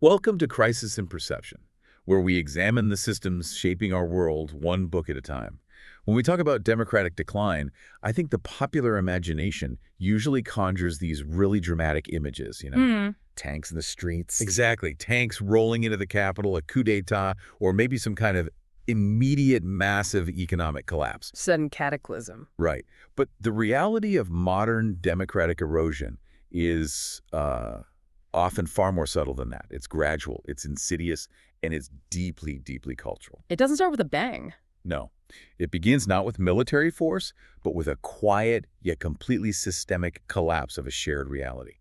Welcome to Crisis in Perception, where we examine the systems shaping our world one book at a time. When we talk about democratic decline, I think the popular imagination usually conjures these really dramatic images, tanks in the streets. Exactly. Tanks rolling into the Capitol, a coup d'etat, or maybe some kind of immediate massive economic collapse. Sudden cataclysm. Right. But the reality of modern democratic erosion is often far more subtle than that. It's gradual, it's insidious, and it's deeply, deeply cultural. It doesn't start with a bang. No. It begins not with military force, but with a quiet yet completely systemic collapse of a shared reality.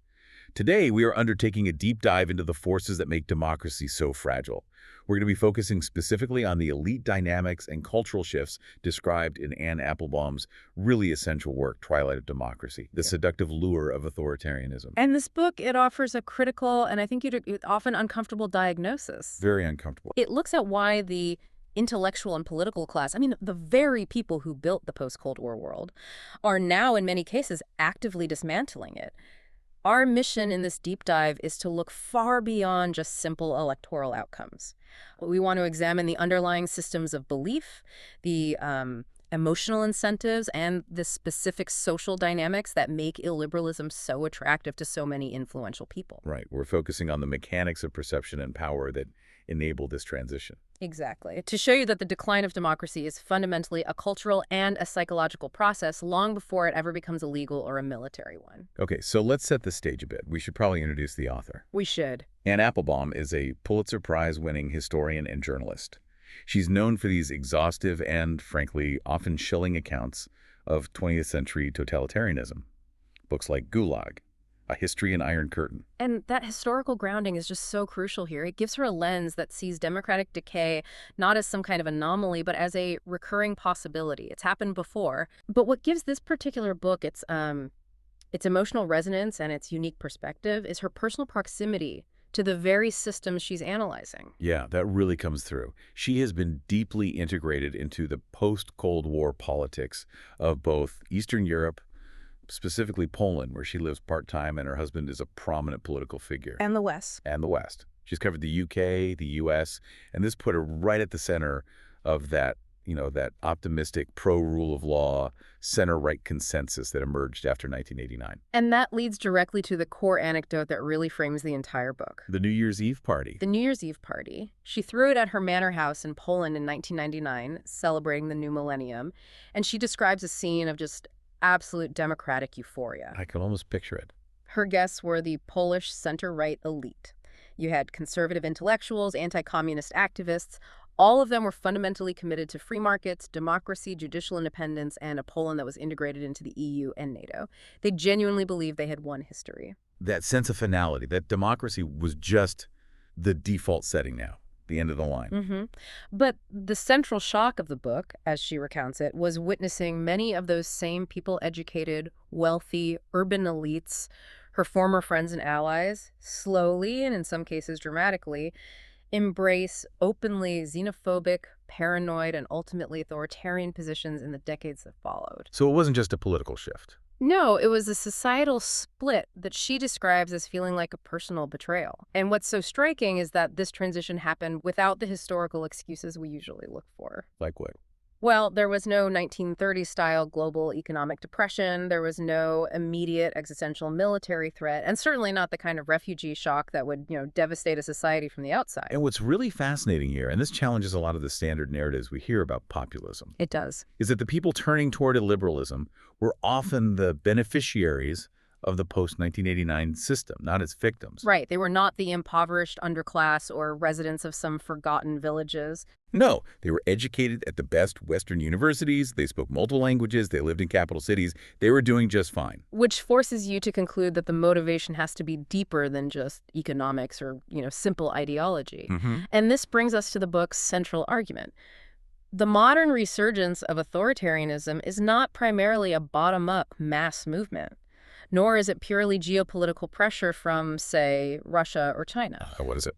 Today, we are undertaking a deep dive into the forces that make democracy so fragile. We're going to be focusing specifically on the elite dynamics and cultural shifts described in Anne Applebaum's really essential work, Twilight of Democracy, The Seductive Lure of Authoritarianism. And this book, it offers a critical and I think often uncomfortable diagnosis. Very uncomfortable. It looks at why the intellectual and political class, I mean, the very people who built the post-Cold War world, are now in many cases actively dismantling it. Our mission in this deep dive is to look far beyond just simple electoral outcomes. We want to examine the underlying systems of belief, the emotional incentives, and the specific social dynamics that make illiberalism so attractive to so many influential people. Right. We're focusing on the mechanics of perception and power that enable this transition. Exactly. To show you that the decline of democracy is fundamentally a cultural and a psychological process long before it ever becomes a legal or a military one. Okay, so let's set the stage a bit. We should probably introduce the author. We should. Anne Applebaum is a Pulitzer Prize-winning historian and journalist. She's known for these exhaustive and, frankly, often chilling accounts of 20th century totalitarianism. Books like Gulag, A History in Iron Curtain. And that historical grounding is just so crucial here. It gives her a lens that sees democratic decay not as some kind of anomaly, but as a recurring possibility. It's happened before. But what gives this particular book its emotional resonance and its unique perspective is her personal proximity to the very systems she's analyzing. Yeah, that really comes through. She has been deeply integrated into the post-Cold War politics of both Eastern Europe, specifically Poland, where she lives part-time and her husband is a prominent political figure. And the West. And the West. She's covered the UK, the US, and this put her right at the center of that, that optimistic pro-rule of law, center-right consensus that emerged after 1989. And that leads directly to the core anecdote that really frames the entire book. The New Year's Eve party. The New Year's Eve party. She threw it at her manor house in Poland in 1999, celebrating the new millennium, and she describes a scene of just absolute democratic euphoria. I can almost picture it. Her guests were the Polish center-right elite. You had conservative intellectuals, anti-communist activists. All of them were fundamentally committed to free markets, democracy, judicial independence, and a Poland that was integrated into the EU and NATO. They genuinely believed they had won history. That sense of finality, that democracy was just the default setting now. The end of the line. But the central shock of the book, as she recounts it, was witnessing many of those same people-educated, wealthy, urban elites, her former friends and allies, slowly, and in some cases dramatically, embrace openly xenophobic, paranoid, and ultimately authoritarian positions in the decades that followed. So it wasn't just a political shift. No, it was a societal split that she describes as feeling like a personal betrayal. And what's so striking is that this transition happened without the historical excuses we usually look for. Like what? Well, there was no 1930s-style global economic depression. There was no immediate existential military threat, and certainly not the kind of refugee shock that would, devastate a society from the outside. And what's really fascinating here, and this challenges a lot of the standard narratives we hear about populism. It does. Is that the people turning toward illiberalism were often the beneficiaries of the post-1989 system, not its victims. Right. They were not the impoverished underclass or residents of some forgotten villages. No, they were educated at the best Western universities, they spoke multiple languages, they lived in capital cities, they were doing just fine. Which forces you to conclude that the motivation has to be deeper than just economics or, simple ideology. And this brings us to the book's central argument. The modern resurgence of authoritarianism is not primarily a bottom-up mass movement, nor is it purely geopolitical pressure from, say, Russia or China. What is it?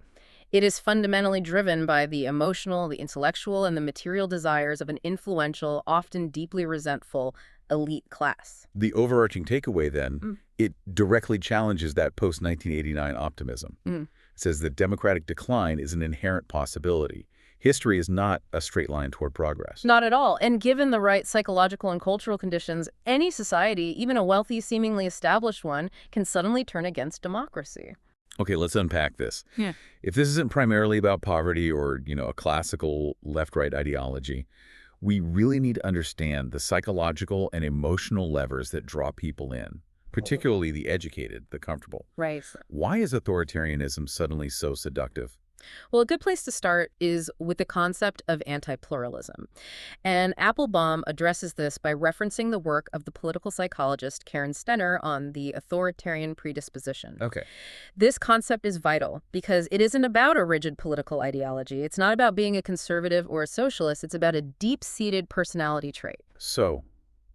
It is fundamentally driven by the emotional, the intellectual, and the material desires of an influential, often deeply resentful, elite class. The overarching takeaway, then, it directly challenges that post-1989 optimism. It says that democratic decline is an inherent possibility. History is not a straight line toward progress. Not at all. And given the right psychological and cultural conditions, any society, even a wealthy, seemingly established one, can suddenly turn against democracy. Okay, let's unpack this. Yeah. If this isn't primarily about poverty or, a classical left-right ideology, we really need to understand the psychological and emotional levers that draw people in, particularly the educated, the comfortable. Right. Why is authoritarianism suddenly so seductive? Well, a good place to start is with the concept of anti-pluralism. And Applebaum addresses this by referencing the work of the political psychologist Karen Stenner on the authoritarian predisposition. Okay. This concept is vital because it isn't about a rigid political ideology. It's not about being a conservative or a socialist. It's about a deep-seated personality trait. So,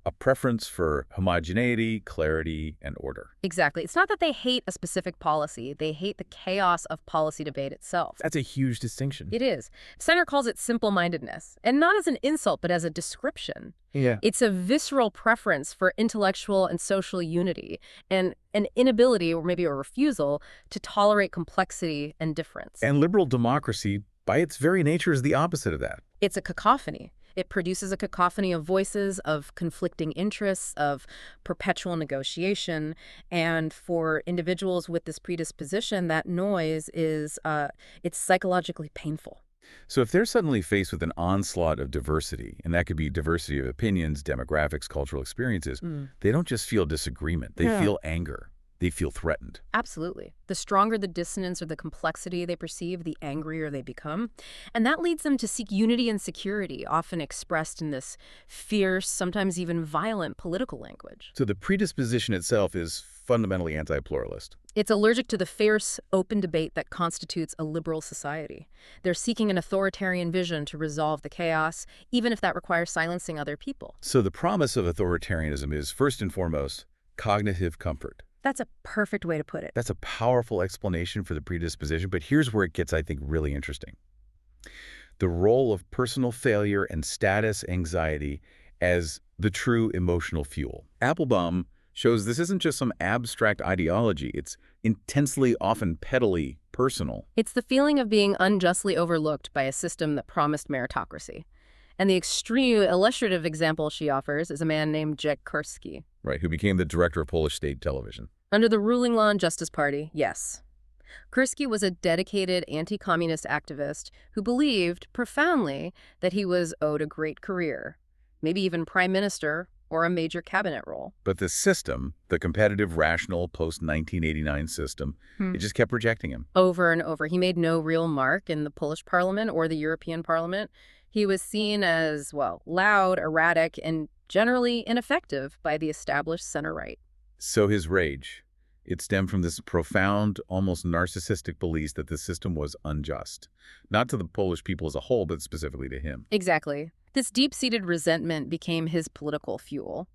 a preference for homogeneity, clarity, and order. Exactly. It's not that they hate a specific policy. They hate the chaos of policy debate itself. That's a huge distinction. It is. Stenner calls it simple-mindedness, and not as an insult, but as a description. Yeah. It's a visceral preference for intellectual and social unity, and an inability, or maybe a refusal, to tolerate complexity and difference. And liberal democracy, by its very nature, is the opposite of that. It's a cacophony. It produces a cacophony of voices, of conflicting interests, of perpetual negotiation. And for individuals with this predisposition, that noise is, it's psychologically painful. So if they're suddenly faced with an onslaught of diversity, and that could be diversity of opinions, demographics, cultural experiences, they don't just feel disagreement. They feel anger. They feel threatened. Absolutely. The stronger the dissonance or the complexity they perceive, the angrier they become. And that leads them to seek unity and security, often expressed in this fierce, sometimes even violent political language. So the predisposition itself is fundamentally anti-pluralist. It's allergic to the fierce, open debate that constitutes a liberal society. They're seeking an authoritarian vision to resolve the chaos, even if that requires silencing other people. So the promise of authoritarianism is, first and foremost, cognitive comfort. That's a perfect way to put it. That's a powerful explanation for the predisposition, but here's where it gets, I think, really interesting. The role of personal failure and status anxiety as the true emotional fuel. Applebaum shows this isn't just some abstract ideology. It's intensely, often pettily, personal. It's the feeling of being unjustly overlooked by a system that promised meritocracy. And the extreme illustrative example she offers is a man named Jack Kurski. Right, who became the director of Polish state television. Under the ruling Law and Justice Party, yes. Kurski was a dedicated anti-communist activist who believed, profoundly, that he was owed a great career, maybe even prime minister or a major cabinet role. But the system, the competitive, rational, post-1989 system, it just kept rejecting him. Over and over. He made no real mark in the Polish parliament or the European parliament. He was seen as, well, loud, erratic, and generally ineffective by the established center-right. So his rage, it stemmed from this profound, almost narcissistic belief that the system was unjust. Not to the Polish people as a whole, but specifically to him. Exactly. This deep-seated resentment became his political fuel.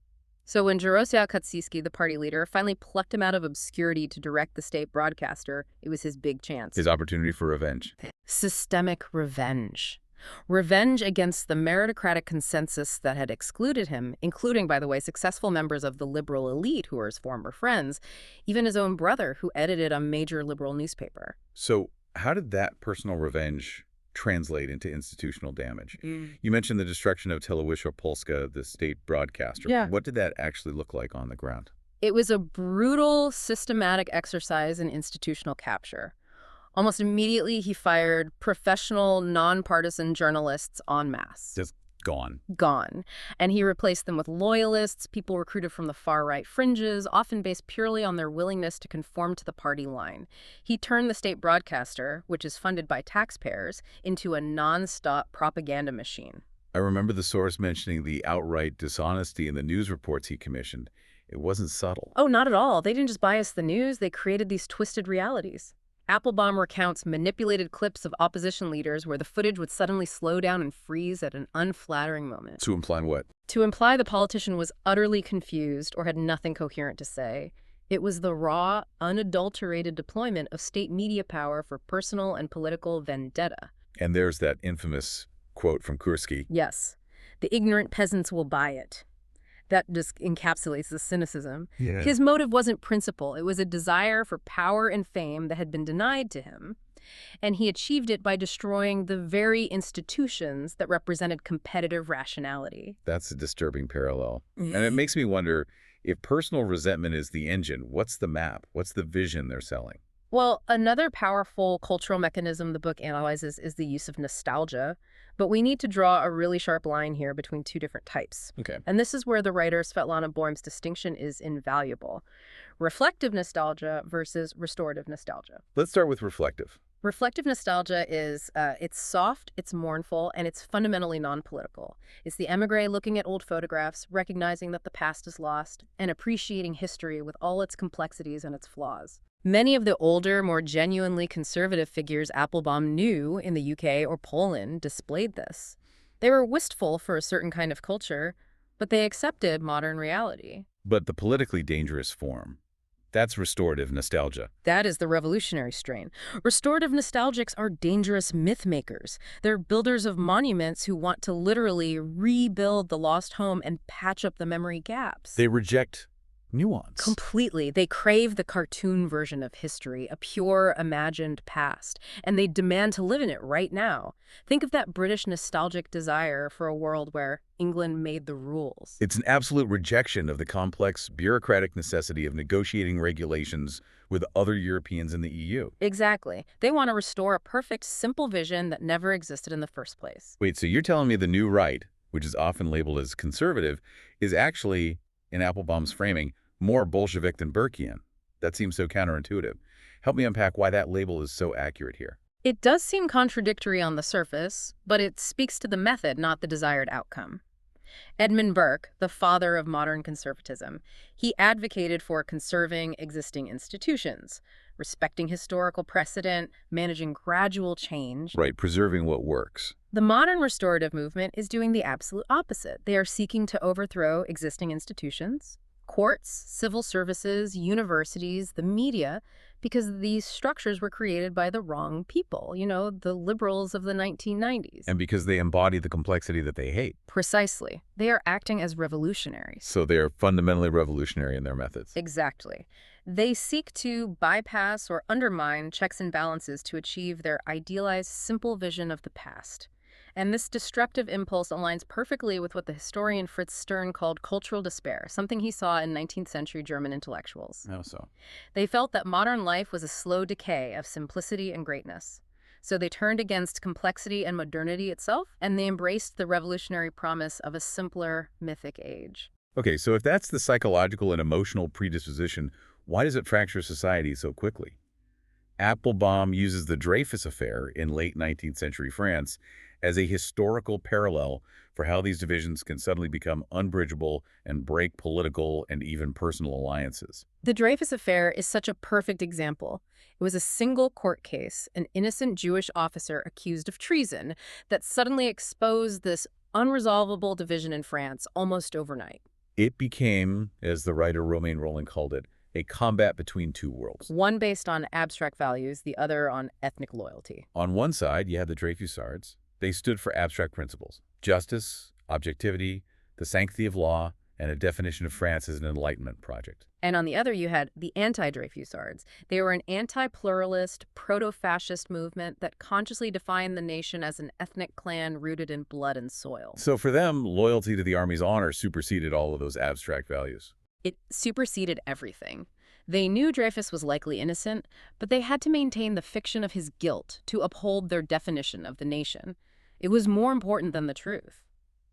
So when Jarosław Kaczyński, the party leader, finally plucked him out of obscurity to direct the state broadcaster, it was his big chance. His opportunity for revenge. Systemic revenge. Revenge against the meritocratic consensus that had excluded him, including, by the way, successful members of the liberal elite who were his former friends, even his own brother who edited a major liberal newspaper. So how did that personal revenge translate into institutional damage? You mentioned the destruction of Telewizja Polska, the state broadcaster. Yeah. What did that actually look like on the ground? It was a brutal, systematic exercise in institutional capture. Almost immediately, he fired professional, nonpartisan journalists en masse. Just gone. Gone. And he replaced them with loyalists, people recruited from the far-right fringes, often based purely on their willingness to conform to the party line. He turned the state broadcaster, which is funded by taxpayers, into a non-stop propaganda machine. I remember the source mentioning the outright dishonesty in the news reports he commissioned. It wasn't subtle. Oh, not at all. They didn't just bias the news, they created these twisted realities. Applebaum recounts manipulated clips of opposition leaders where the footage would suddenly slow down and freeze at an unflattering moment. To imply what? To imply the politician was utterly confused or had nothing coherent to say. It was the raw, unadulterated deployment of state media power for personal and political vendetta. And there's that infamous quote from Kurski. Yes. The ignorant peasants will buy it. That just encapsulates the cynicism. Yeah. His motive wasn't principle. It was a desire for power and fame that had been denied to him. And he achieved it by destroying the very institutions that represented competitive rationality. That's a disturbing parallel. And it makes me wonder, if personal resentment is the engine, what's the map? What's the vision they're selling? Well, another powerful cultural mechanism the book analyzes is the use of nostalgia, but we need to draw a really sharp line here between two different types. Okay. And this is where the writer Svetlana Boym's distinction is invaluable. Reflective nostalgia versus restorative nostalgia. Let's start with reflective. Reflective nostalgia is, it's soft, it's mournful, and it's fundamentally non-political. It's the émigré looking at old photographs, recognizing that the past is lost, and appreciating history with all its complexities and its flaws. Many of the older, more genuinely conservative figures Applebaum knew in the UK or Poland displayed this. They were wistful for a certain kind of culture, but they accepted modern reality. But the politically dangerous form, that's restorative nostalgia. That is the revolutionary strain. Restorative nostalgics are dangerous myth makers. They're builders of monuments who want to literally rebuild the lost home and patch up the memory gaps. They reject nuance. Completely. They crave the cartoon version of history, a pure, imagined past, and they demand to live in it right now. Think of that British nostalgic desire for a world where England made the rules. It's an absolute rejection of the complex bureaucratic necessity of negotiating regulations with other Europeans in the EU. Exactly. They want to restore a perfect, simple vision that never existed in the first place. Wait, so you're telling me the new right, which is often labeled as conservative, is actually, in Applebaum's framing, more Bolshevik than Burkean? That seems so counterintuitive. Help me unpack why that label is so accurate here. It does seem contradictory on the surface, but it speaks to the method, not the desired outcome. Edmund Burke, the father of modern conservatism, he advocated for conserving existing institutions, respecting historical precedent, managing gradual change. Right, preserving what works. The modern restorative movement is doing the absolute opposite. They are seeking to overthrow existing institutions, courts, civil services, universities, the media, because these structures were created by the wrong people, the liberals of the 1990s. And because they embody the complexity that they hate. Precisely. They are acting as revolutionaries. So they are fundamentally revolutionary in their methods. Exactly. They seek to bypass or undermine checks and balances to achieve their idealized, simple vision of the past. And this destructive impulse aligns perfectly with what the historian Fritz Stern called cultural despair, something he saw in 19th century German intellectuals. How so? They felt that modern life was a slow decay of simplicity and greatness. So they turned against complexity and modernity itself, and they embraced the revolutionary promise of a simpler, mythic age. Okay, so if that's the psychological and emotional predisposition, why does it fracture society so quickly? Applebaum uses the Dreyfus Affair in late 19th century France as a historical parallel for how these divisions can suddenly become unbridgeable and break political and even personal alliances. The Dreyfus Affair is such a perfect example. It was a single court case, an innocent Jewish officer accused of treason, that suddenly exposed this unresolvable division in France almost overnight. It became, as the writer Romain Rolland called it, a combat between two worlds. One based on abstract values, the other on ethnic loyalty. On one side, you had the Dreyfusards. They stood for abstract principles: justice, objectivity, the sanctity of law, and a definition of France as an Enlightenment project. And on the other, you had the anti-Dreyfusards. They were an anti-pluralist, proto-fascist movement that consciously defined the nation as an ethnic clan rooted in blood and soil. So for them, loyalty to the army's honor superseded all of those abstract values. It superseded everything. They knew Dreyfus was likely innocent, but they had to maintain the fiction of his guilt to uphold their definition of the nation. It was more important than the truth.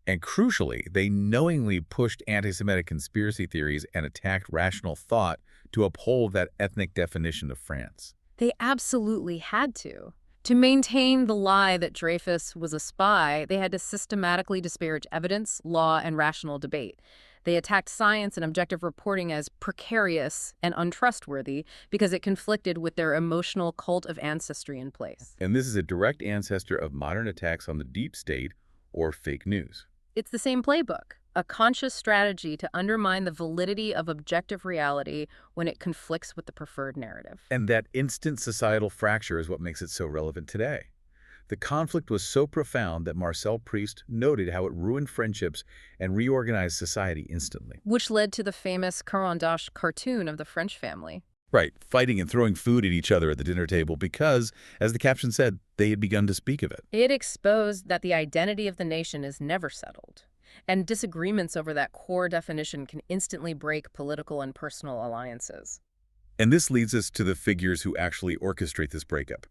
And crucially, they knowingly pushed anti-Semitic conspiracy theories and attacked rational thought to uphold that ethnic definition of France. They absolutely had to. To maintain the lie that Dreyfus was a spy, they had to systematically disparage evidence, law, and rational debate. They attacked science and objective reporting as precarious and untrustworthy because it conflicted with their emotional cult of ancestry in place. And this is a direct ancestor of modern attacks on the deep state or fake news. It's the same playbook, a conscious strategy to undermine the validity of objective reality when it conflicts with the preferred narrative. And that instant societal fracture is what makes it so relevant today. The conflict was so profound that Marcel Proust noted how it ruined friendships and reorganized society instantly. Which led to the famous Caran d'Ache cartoon of the French family. Right, fighting and throwing food at each other at the dinner table because, as the caption said, they had begun to speak of it. It exposed that the identity of the nation is never settled, and disagreements over that core definition can instantly break political and personal alliances. And this leads us to the figures who actually orchestrate this breakup.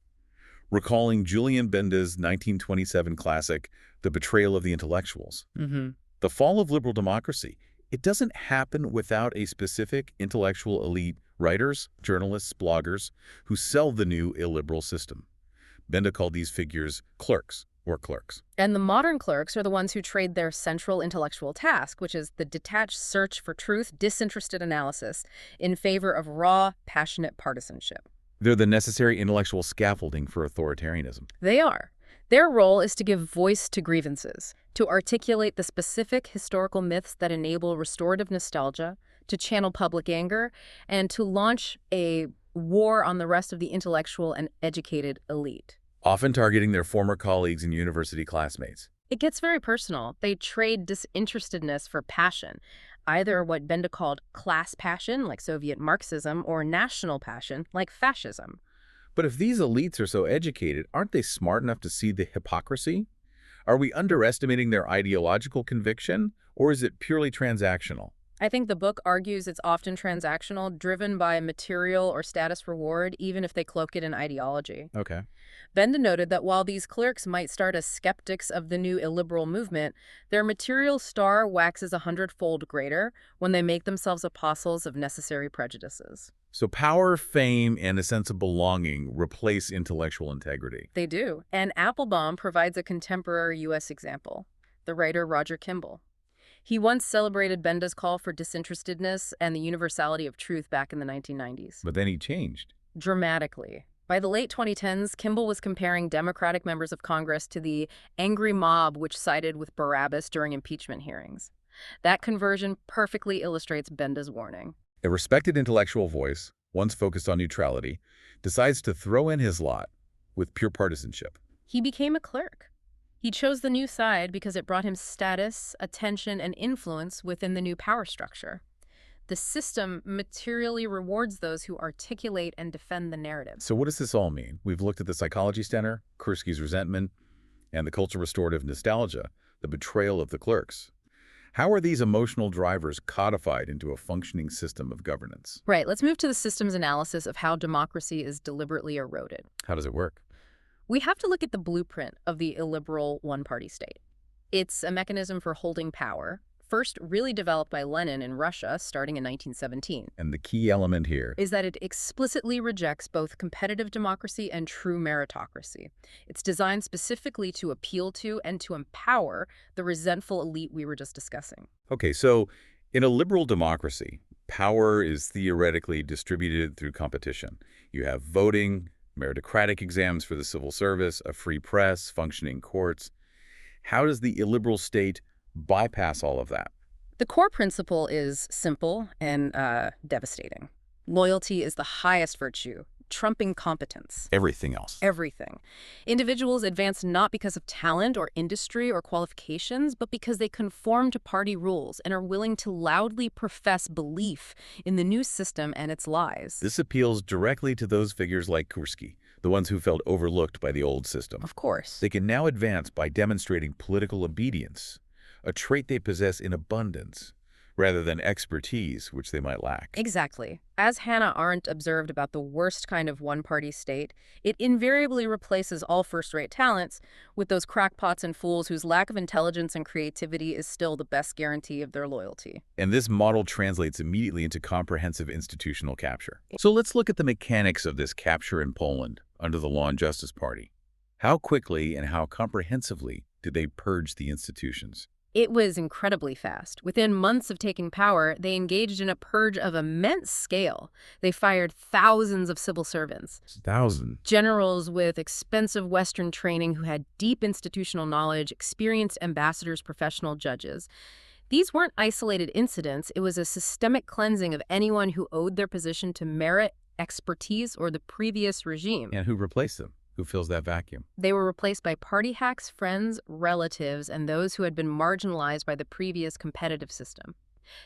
Recalling Julian Benda's 1927 classic, The Betrayal of the Intellectuals. The fall of liberal democracy, it doesn't happen without a specific intellectual elite, writers, journalists, bloggers, who sell the new illiberal system. Benda called these figures clerks or clerks. And the modern clerks are the ones who trade their central intellectual task, which is the detached search for truth, disinterested analysis, in favor of raw, passionate partisanship. They're the necessary intellectual scaffolding for authoritarianism. They are. Their role is to give voice to grievances, to articulate the specific historical myths that enable restorative nostalgia, to channel public anger, and to launch a war on the rest of the intellectual and educated elite. Often targeting their former colleagues and university classmates. It gets very personal. They trade disinterestedness for passion, either what Benda called class passion, like Soviet Marxism, or national passion, like fascism. But if these elites are so educated, aren't they smart enough to see the hypocrisy? Are we underestimating their ideological conviction, or is it purely transactional? I think the book argues it's often transactional, driven by material or status reward, even if they cloak it in ideology. Okay. Benda noted that while these clerks might start as skeptics of the new illiberal movement, their material star waxes 100-fold greater when they make themselves apostles of necessary prejudices. So power, fame, and a sense of belonging replace intellectual integrity. They do. And Applebaum provides a contemporary U.S. example, the writer Roger Kimball. He once celebrated Benda's call for disinterestedness and the universality of truth back in the 1990s. But then he changed. Dramatically. By the late 2010s, Kimball was comparing Democratic members of Congress to the angry mob which sided with Barabbas during impeachment hearings. That conversion perfectly illustrates Benda's warning. A respected intellectual voice, once focused on neutrality, decides to throw in his lot with pure partisanship. He became a clerk. He chose the new side because it brought him status, attention, and influence within the new power structure. The system materially rewards those who articulate and defend the narrative. So what does this all mean? We've looked at the psychology center, Kursky's resentment, and the cultural restorative nostalgia, the betrayal of the clerks. How are these emotional drivers codified into a functioning system of governance? Right, let's move to the systems analysis of how democracy is deliberately eroded. How does it work? We have to look at the blueprint of the illiberal one-party state. It's a mechanism for holding power, first really developed by Lenin in Russia starting in 1917. And the key element here Is that it explicitly rejects both competitive democracy and true meritocracy. It's designed specifically to appeal to and to empower the resentful elite we were just discussing. Okay, so in a liberal democracy, power is theoretically distributed through competition. You have voting, meritocratic exams for the civil service, a free press, functioning courts. How does the illiberal state bypass all of that? The core principle is simple and devastating. Loyalty is the highest virtue, trumping competence. Everything else. Everything. Individuals advance not because of talent or industry or qualifications, but because they conform to party rules and are willing to loudly profess belief in the new system and its lies. This appeals directly to those figures like Kursky, the ones who felt overlooked by the old system. Of course. They can now advance by demonstrating political obedience, a trait they possess in abundance, rather than expertise, which they might lack. Exactly. As Hannah Arendt observed about the worst kind of one-party state, it invariably replaces all first-rate talents with those crackpots and fools whose lack of intelligence and creativity is still the best guarantee of their loyalty. And this model translates immediately into comprehensive institutional capture. So let's look at the mechanics of this capture in Poland under the Law and Justice Party. How quickly and how comprehensively did they purge the institutions? It was incredibly fast. Within months of taking power, they engaged in a purge of immense scale. They fired thousands of civil servants. Thousands. Generals with expensive Western training who had deep institutional knowledge, experienced ambassadors, professional judges. These weren't isolated incidents. It was a systemic cleansing of anyone who owed their position to merit, expertise, or the previous regime. And who replaced them? Who fills that vacuum? They were replaced by party hacks, friends, relatives, and those who had been marginalized by the previous competitive system.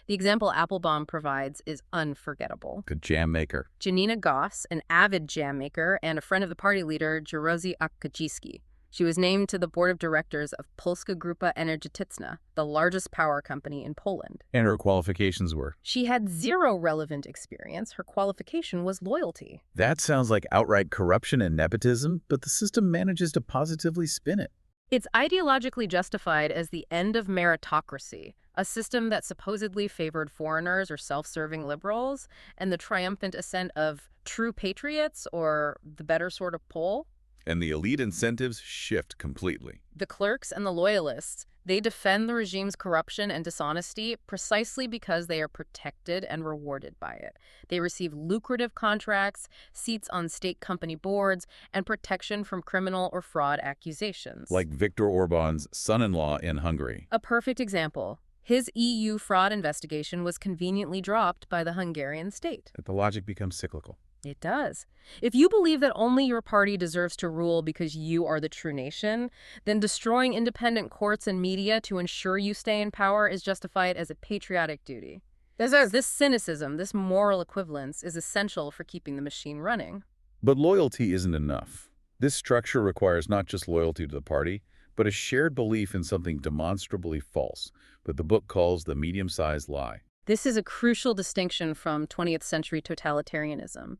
The example Applebaum provides is unforgettable. A jam maker. Janina Goss, an avid jam maker and a friend of the party leader, Jerzy Kaczyński. She was named to the board of directors of Polska Grupa Energetyczna, the largest power company in Poland. And her qualifications were? She had zero relevant experience. Her qualification was loyalty. That sounds like outright corruption and nepotism, but the system manages to positively spin it. It's ideologically justified as the end of meritocracy, a system that supposedly favored foreigners or self-serving liberals, and the triumphant ascent of true patriots, or the better sort of Pole. And the elite incentives shift completely. The clerks and the loyalists, they defend the regime's corruption and dishonesty precisely because they are protected and rewarded by it. They receive lucrative contracts, seats on state company boards, and protection from criminal or fraud accusations. Like Viktor Orban's son-in-law in Hungary. A perfect example. His EU fraud investigation was conveniently dropped by the Hungarian state. The logic becomes cyclical. It does. If you believe that only your party deserves to rule because you are the true nation, then destroying independent courts and media to ensure you stay in power is justified as a patriotic duty. This cynicism, this moral equivalence, is essential for keeping the machine running. But loyalty isn't enough. This structure requires not just loyalty to the party, but a shared belief in something demonstrably false, what the book calls the medium-sized lie. This is a crucial distinction from 20th century totalitarianism.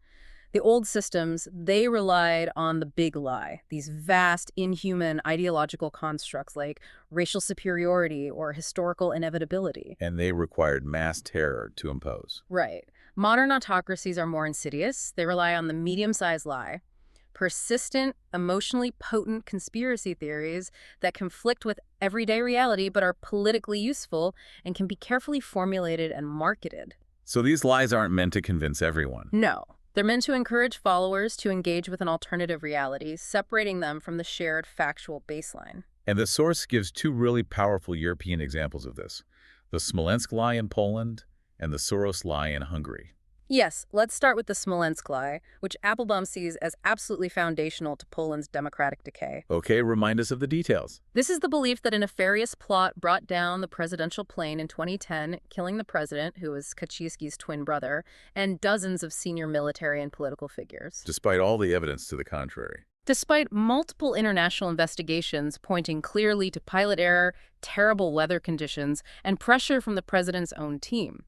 The old systems, they relied on the big lie, these vast, inhuman ideological constructs like racial superiority or historical inevitability. And they required mass terror to impose. Right. Modern autocracies are more insidious. They rely on the medium-sized lie, persistent, emotionally potent conspiracy theories that conflict with everyday reality but are politically useful and can be carefully formulated and marketed. So these lies aren't meant to convince everyone. No. They're meant to encourage followers to engage with an alternative reality, separating them from the shared factual baseline. And the source gives two really powerful European examples of this: the Smolensk lie in Poland and the Soros lie in Hungary. Yes, let's start with the Smolensk lie, which Applebaum sees as absolutely foundational to Poland's democratic decay. Okay, remind us of the details. This is the belief that a nefarious plot brought down the presidential plane in 2010, killing the president, who was Kaczynski's twin brother, and dozens of senior military and political figures. Despite all the evidence to the contrary. Despite multiple international investigations pointing clearly to pilot error, terrible weather conditions, and pressure from the president's own team.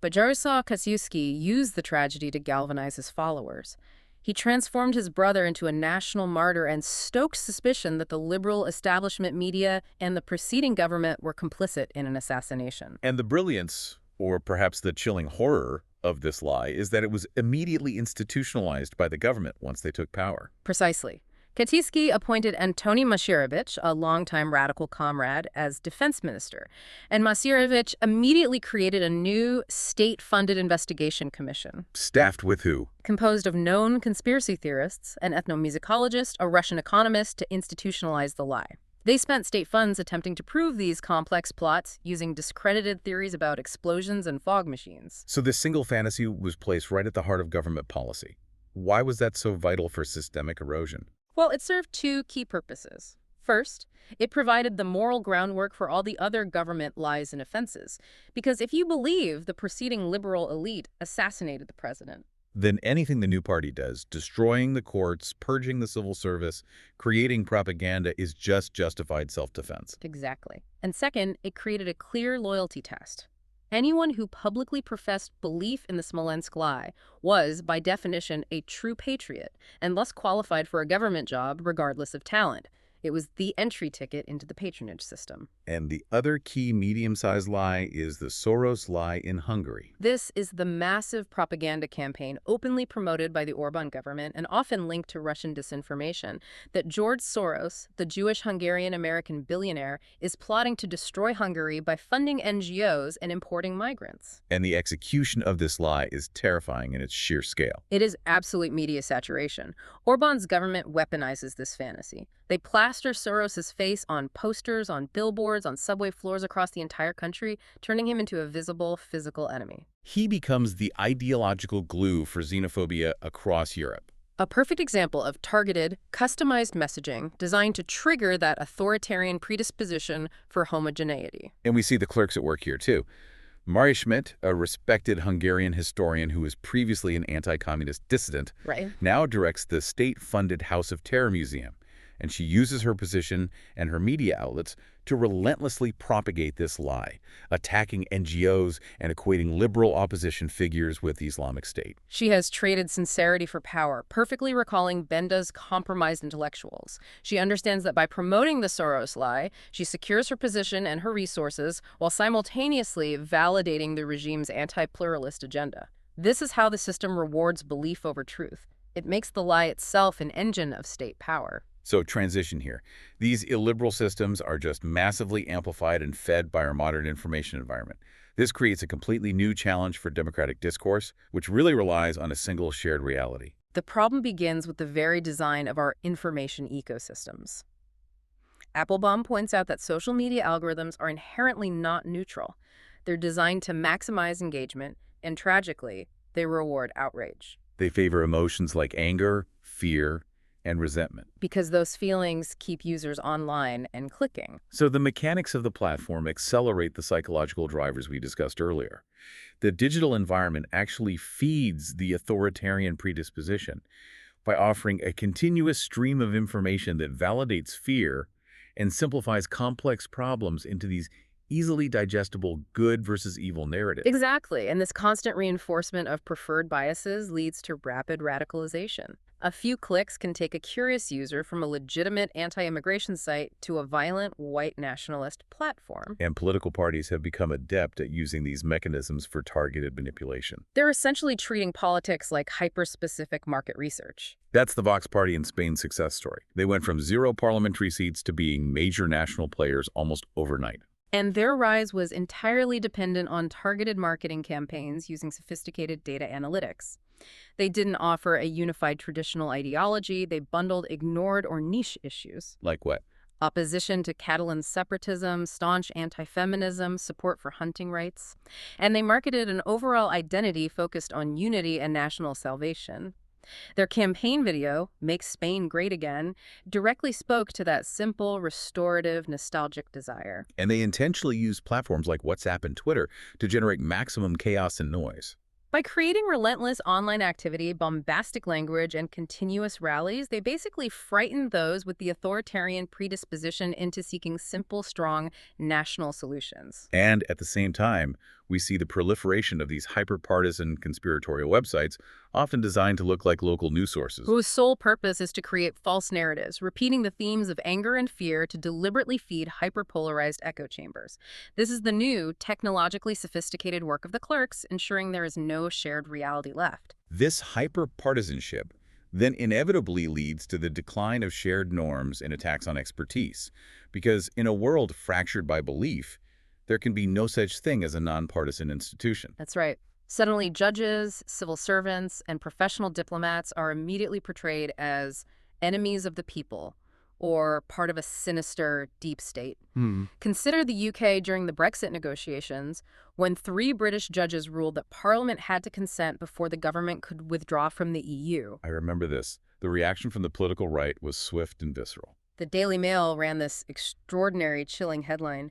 But Jarosław Kaczyński used the tragedy to galvanize his followers. He transformed his brother into a national martyr and stoked suspicion that the liberal establishment media and the preceding government were complicit in an assassination. And the brilliance, or perhaps the chilling horror, of this lie is that it was immediately institutionalized by the government once they took power. Precisely. Kaczyński appointed Antoni Macierewicz, a longtime radical comrade, as defense minister, and Macierewicz immediately created a new state-funded investigation commission. Staffed with who? Composed of known conspiracy theorists, an ethnomusicologist, a Russian economist to institutionalize the lie. They spent state funds attempting to prove these complex plots using discredited theories about explosions and fog machines. So this single fantasy was placed right at the heart of government policy. Why was that so vital for systemic erosion? Well, it served two key purposes. First, it provided the moral groundwork for all the other government lies and offenses. Because if you believe the preceding liberal elite assassinated the president, then anything the new party does, destroying the courts, purging the civil service, creating propaganda, is just justified self-defense. Exactly. And second, it created a clear loyalty test. Anyone who publicly professed belief in the Smolensk lie was, by definition, a true patriot and thus qualified for a government job regardless of talent. It was the entry ticket into the patronage system. And the other key medium-sized lie is the Soros lie in Hungary. This is the massive propaganda campaign openly promoted by the Orban government and often linked to Russian disinformation that George Soros, the Jewish Hungarian-American billionaire, is plotting to destroy Hungary by funding NGOs and importing migrants. And the execution of this lie is terrifying in its sheer scale. It is absolute media saturation. Orban's government weaponizes this fantasy. They plaster Soros's face on posters, on billboards, on subway floors across the entire country, turning him into a visible physical enemy. He becomes the ideological glue for xenophobia across Europe. A perfect example of targeted, customized messaging designed to trigger that authoritarian predisposition for homogeneity. And we see the clerks at work here, too. Maria Schmidt, a respected Hungarian historian who was previously an anti-communist dissident, Right. now directs the state-funded House of Terror Museum, and she uses her position and her media outlets to relentlessly propagate this lie, attacking NGOs and equating liberal opposition figures with the Islamic State. She has traded sincerity for power, perfectly recalling Benda's compromised intellectuals. She understands that by promoting the Soros lie, she secures her position and her resources while simultaneously validating the regime's anti-pluralist agenda. This is how the system rewards belief over truth. It makes the lie itself an engine of state power. So transition here. These illiberal systems are just massively amplified and fed by our modern information environment. This creates a completely new challenge for democratic discourse, which really relies on a single shared reality. The problem begins with the very design of our information ecosystems. Applebaum points out that social media algorithms are inherently not neutral. They're designed to maximize engagement, and tragically, they reward outrage. They favor emotions like anger, fear, and resentment. Because those feelings keep users online and clicking. So the mechanics of the platform accelerate the psychological drivers we discussed earlier. The digital environment actually feeds the authoritarian predisposition by offering a continuous stream of information that validates fear and simplifies complex problems into these easily digestible good versus evil narratives. Exactly, and this constant reinforcement of preferred biases leads to rapid radicalization. A few clicks can take a curious user from a legitimate anti-immigration site to a violent white nationalist platform. And political parties have become adept at using these mechanisms for targeted manipulation. They're essentially treating politics like hyper-specific market research. That's the Vox Party in Spain's success story. They went from 0 parliamentary seats to being major national players almost overnight. And their rise was entirely dependent on targeted marketing campaigns using sophisticated data analytics. They didn't offer a unified traditional ideology. They bundled ignored or niche issues. Like what? Opposition to Catalan separatism, staunch anti-feminism, support for hunting rights. And they marketed an overall identity focused on unity and national salvation. Their campaign video, Make Spain Great Again, directly spoke to that simple, restorative, nostalgic desire. And they intentionally used platforms like WhatsApp and Twitter to generate maximum chaos and noise. By creating relentless online activity, bombastic language, and continuous rallies, they basically frightened those with the authoritarian predisposition into seeking simple, strong, national solutions. And at the same time, we see the proliferation of these hyper-partisan conspiratorial websites, often designed to look like local news sources. Whose sole purpose is to create false narratives, repeating the themes of anger and fear to deliberately feed hyper-polarized echo chambers. This is the new, technologically sophisticated work of the clerks, ensuring there is no shared reality left. This hyper-partisanship then inevitably leads to the decline of shared norms and attacks on expertise, because in a world fractured by belief, there can be no such thing as a nonpartisan institution. That's right. Suddenly, judges, civil servants, and professional diplomats are immediately portrayed as enemies of the people or part of a sinister deep state. Consider the UK during the Brexit negotiations, when 3 British judges ruled that Parliament had to consent before the government could withdraw from the EU. I remember this. The reaction from the political right was swift and visceral. The Daily Mail ran this extraordinary, chilling headline,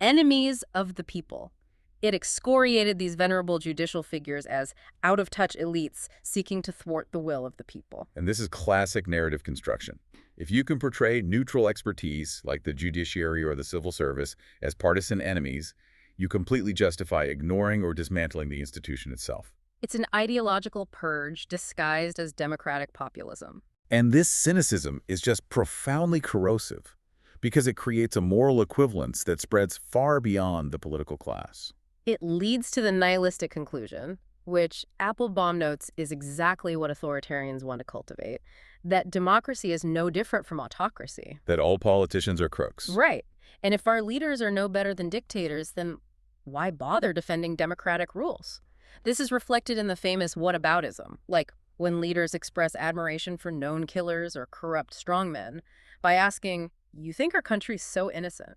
"Enemies of the People." It excoriated these venerable judicial figures as out-of-touch elites seeking to thwart the will of the people. And this is classic narrative construction. If you can portray neutral expertise, like the judiciary or the civil service, as partisan enemies, you completely justify ignoring or dismantling the institution itself. It's an ideological purge disguised as democratic populism. And this cynicism is just profoundly corrosive, because it creates a moral equivalence that spreads far beyond the political class. It leads to the nihilistic conclusion, which Applebaum notes is exactly what authoritarians want to cultivate, that democracy is no different from autocracy. That all politicians are crooks. Right. And if our leaders are no better than dictators, then why bother defending democratic rules? This is reflected in the famous whataboutism, like when leaders express admiration for known killers or corrupt strongmen by asking, "You think our country's so innocent?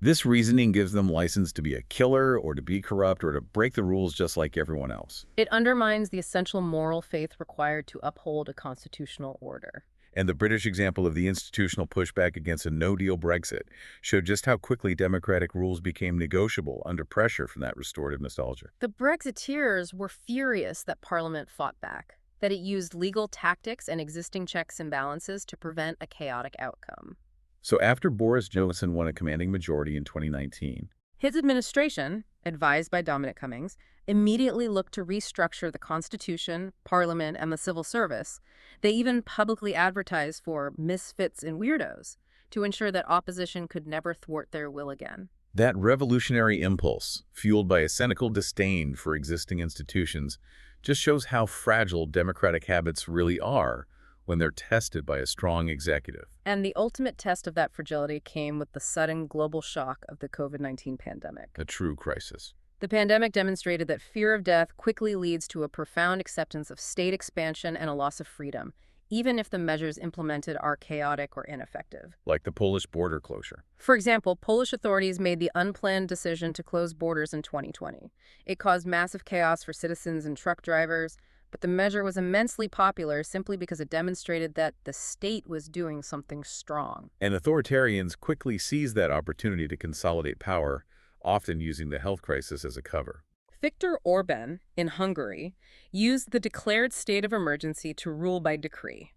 This reasoning gives them license to be a killer or to be corrupt or to break the rules just like everyone else. It undermines the essential moral faith required to uphold a constitutional order. And the British example of the institutional pushback against a no-deal Brexit showed just how quickly democratic rules became negotiable under pressure from that restorative nostalgia. The Brexiteers were furious that Parliament fought back, that it used legal tactics and existing checks and balances to prevent a chaotic outcome. So after Boris Johnson won a commanding majority in 2019, His administration, advised by Dominic Cummings, immediately looked to restructure the Constitution, Parliament, and the civil service. They even publicly advertised for misfits and weirdos to ensure that opposition could never thwart their will again. that revolutionary impulse, fueled by a cynical disdain for existing institutions, just shows how fragile democratic habits really are when they're tested by a strong executive. And the ultimate test of that fragility came with the sudden global shock of the COVID-19 pandemic. A true crisis. The pandemic demonstrated that fear of death quickly leads to a profound acceptance of state expansion and a loss of freedom, even if the measures implemented are chaotic or ineffective. Like the Polish border closure. For example, Polish authorities made the unplanned decision to close borders in 2020. It caused massive chaos for citizens and truck drivers, but the measure was immensely popular simply because it demonstrated that the state was doing something strong. And authoritarians quickly seized that opportunity to consolidate power, often using the health crisis as a cover. Viktor Orban, in Hungary, used the declared state of emergency to rule by decree.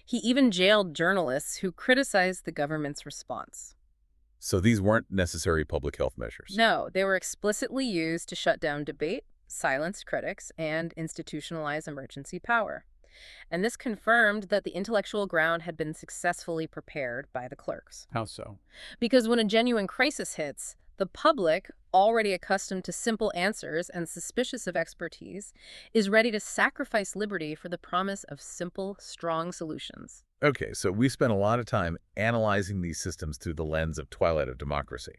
He even jailed journalists who criticized the government's response. So these weren't necessary public health measures. No, they were explicitly used to shut down debate, silence critics, and institutionalize emergency power. And this confirmed that the intellectual ground had been successfully prepared by the clerks. How so? Because when a genuine crisis hits, the public, already accustomed to simple answers and suspicious of expertise, is ready to sacrifice liberty for the promise of simple, strong solutions. Okay, so we spent a lot of time analyzing these systems through the lens of Twilight of Democracy.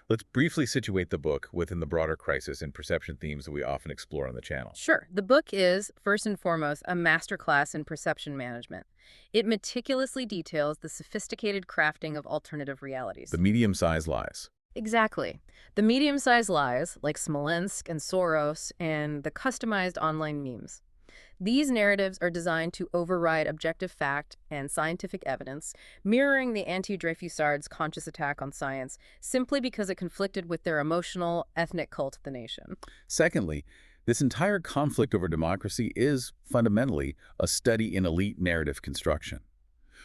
Let's briefly situate the book within the broader crisis and perception themes that we often explore on the channel. Sure. The book is, first and foremost, a masterclass in perception management. It meticulously details the sophisticated crafting of alternative realities. The medium-sized lies. Exactly. The medium-sized lies, like Smolensk and Soros, and the customized online memes. These narratives are designed to override objective fact and scientific evidence, mirroring the anti-Dreyfusard's conscious attack on science, simply because it conflicted with their emotional, ethnic cult of the nation. Secondly, this entire conflict over democracy is, fundamentally, a study in elite narrative construction.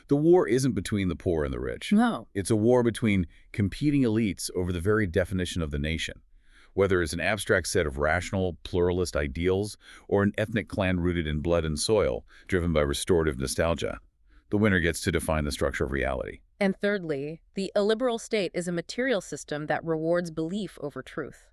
The war isn't between the poor and the rich. No. It's a war between competing elites over the very definition of the nation. Whether it's an abstract set of rational, pluralist ideals or an ethnic clan rooted in blood and soil, driven by restorative nostalgia, the winner gets to define the structure of reality. And thirdly, the illiberal state is a material system that rewards belief over truth.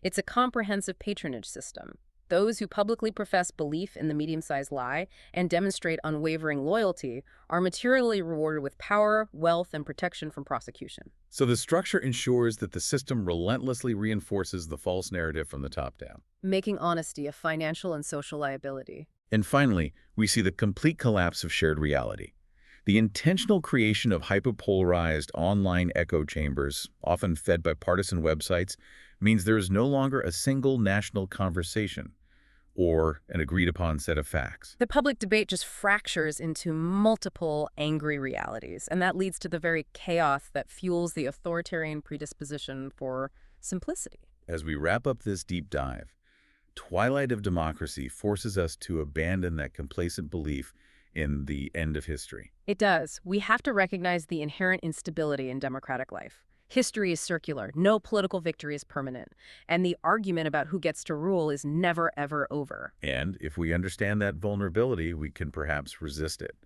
It's a comprehensive patronage system. Those who publicly profess belief in the medium-sized lie and demonstrate unwavering loyalty are materially rewarded with power, wealth, and protection from prosecution. So the structure ensures that the system relentlessly reinforces the false narrative from the top down, making honesty a financial and social liability. And finally, we see the complete collapse of shared reality. The intentional creation of hyperpolarized online echo chambers, often fed by partisan websites, means there is no longer a single national conversation or an agreed-upon set of facts. The public debate just fractures into multiple angry realities, and that leads to the very chaos that fuels the authoritarian predisposition for simplicity. As we wrap up this deep dive, Twilight of Democracy forces us to abandon that complacent belief in the end of history. It does. We have to recognize the inherent instability in democratic life. History is circular. No political victory is permanent. And the argument about who gets to rule is never, ever over. And if we understand that vulnerability, we can perhaps resist it.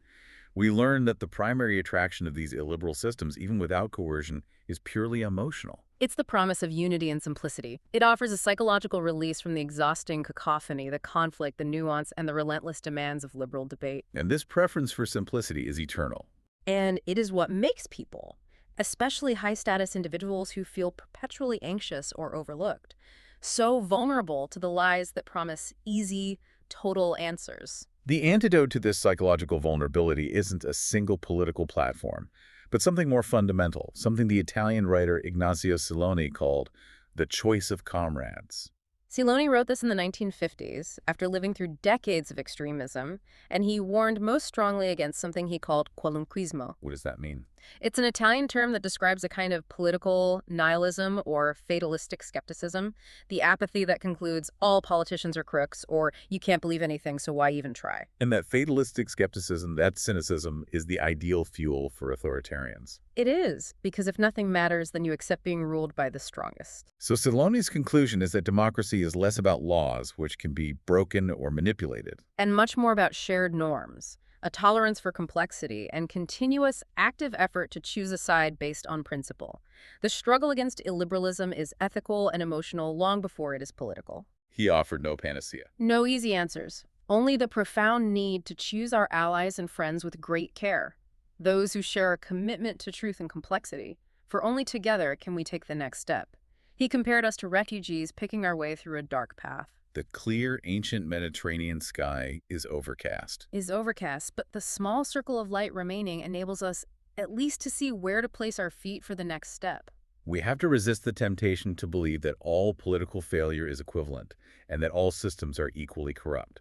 We learn that the primary attraction of these illiberal systems, even without coercion, is purely emotional. It's the promise of unity and simplicity. It offers a psychological release from the exhausting cacophony, the conflict, the nuance, and the relentless demands of liberal debate. And this preference for simplicity is eternal. And it is what makes people, especially high-status individuals who feel perpetually anxious or overlooked, so vulnerable to the lies that promise easy, total answers. The antidote to this psychological vulnerability isn't a single political platform, but something more fundamental, something the Italian writer Ignazio Siloni called the choice of comrades. Siloni wrote this in the 1950s, after living through decades of extremism, and he warned most strongly against something he called qualunquismo. What does that mean? It's an Italian term that describes a kind of political nihilism or fatalistic skepticism, the apathy that concludes all politicians are crooks or you can't believe anything, so why even try? And that fatalistic skepticism, that cynicism, is the ideal fuel for authoritarians. It is, because if nothing matters, then you accept being ruled by the strongest. So Siloni's conclusion is that democracy is less about laws, which can be broken or manipulated. And much more about shared norms, a tolerance for complexity, and continuous active effort to choose a side based on principle. The struggle against illiberalism is ethical and emotional long before it is political. He offered no panacea. No easy answers, only the profound need to choose our allies and friends with great care, those who share a commitment to truth and complexity, for only together can we take the next step. He compared us to refugees picking our way through a dark path. The clear, ancient Mediterranean sky is overcast. But the small circle of light remaining enables us at least to see where to place our feet for the next step. We have to resist the temptation to believe that all political failure is equivalent and that all systems are equally corrupt.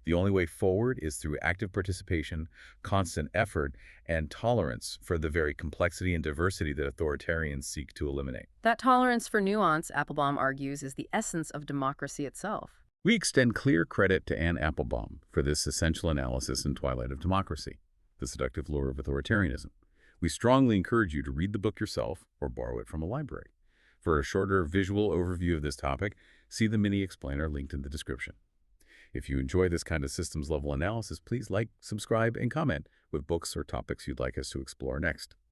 The only way forward is through active participation, constant effort, and tolerance for the very complexity and diversity that authoritarians seek to eliminate. That tolerance for nuance, Applebaum argues, is the essence of democracy itself. We extend clear credit to Anne Applebaum for this essential analysis in Twilight of Democracy, The Seductive Lure of Authoritarianism. We strongly encourage you to read the book yourself or borrow it from a library. For a shorter visual overview of this topic, see the mini explainer linked in the description. If you enjoy this kind of systems-level analysis, please like, subscribe, and comment with books or topics you'd like us to explore next.